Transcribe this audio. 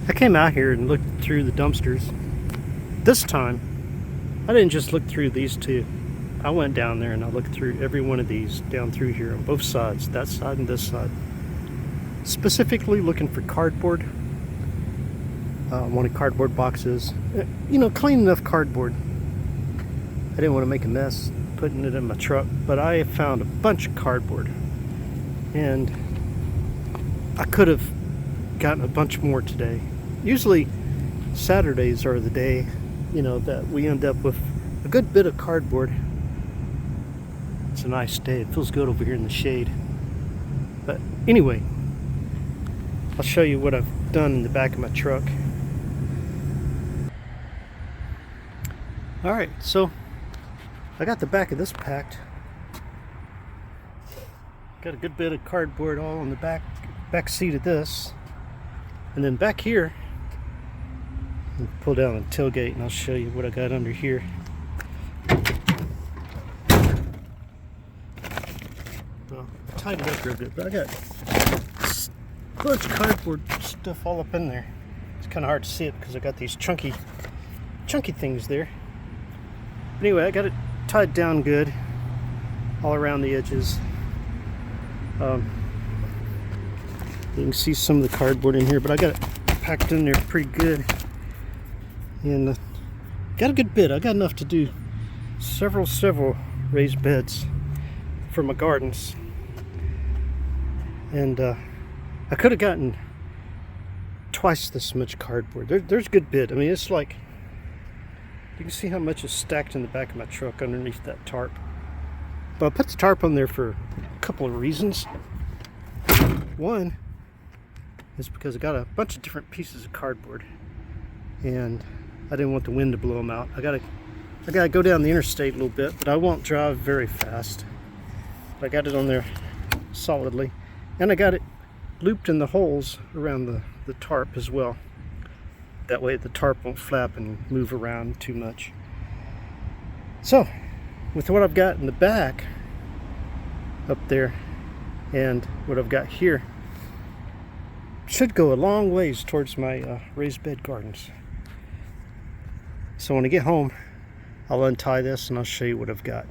I came out here and looked through the dumpsters. This time, I didn't just look through these two. I went down there and I looked through every one of these down through here on both sides, that side and this side. Specifically looking for cardboard. Wanted cardboard boxes. You know, clean enough cardboard. I didn't want to make a mess putting it in my truck, but I found a bunch of cardboard. And I could have gotten a bunch more today. Usually Saturdays are the day, you know, that we end up with a good bit of cardboard. It's a nice day. It feels good over here in the shade. But anyway, I'll show you what I've done in the back of my truck. Alright, so I got the back of this packed. Got a good bit of cardboard all on the back seat of this. And then back here, I'll pull down the tailgate and I'll show you what I got under here. Well, I tied it up real good, but I got a bunch of cardboard stuff all up in there. It's kind of hard to see it because I got these chunky things there. Anyway, I got it tied down good all around the edges. You can see some of the cardboard in here, but I got it packed in there pretty good. And got a good bit. I got enough to do several raised beds for my gardens. And I could have gotten twice this much cardboard. There's a good bit. I mean, it's like, you can see how much is stacked in the back of my truck underneath that tarp. But I put the tarp on there for a couple of reasons. One is because I got a bunch of different pieces of cardboard and I didn't want the wind to blow them out. I gotta go down the interstate a little bit, but I won't drive very fast. But I got it on there solidly, and I got it looped in the holes around the tarp as well. That way the tarp won't flap and move around too much. So, with what I've got in the back up there and what I've got here, should go a long ways towards my raised bed gardens. So when I get home, I'll untie this and I'll show you what I've got.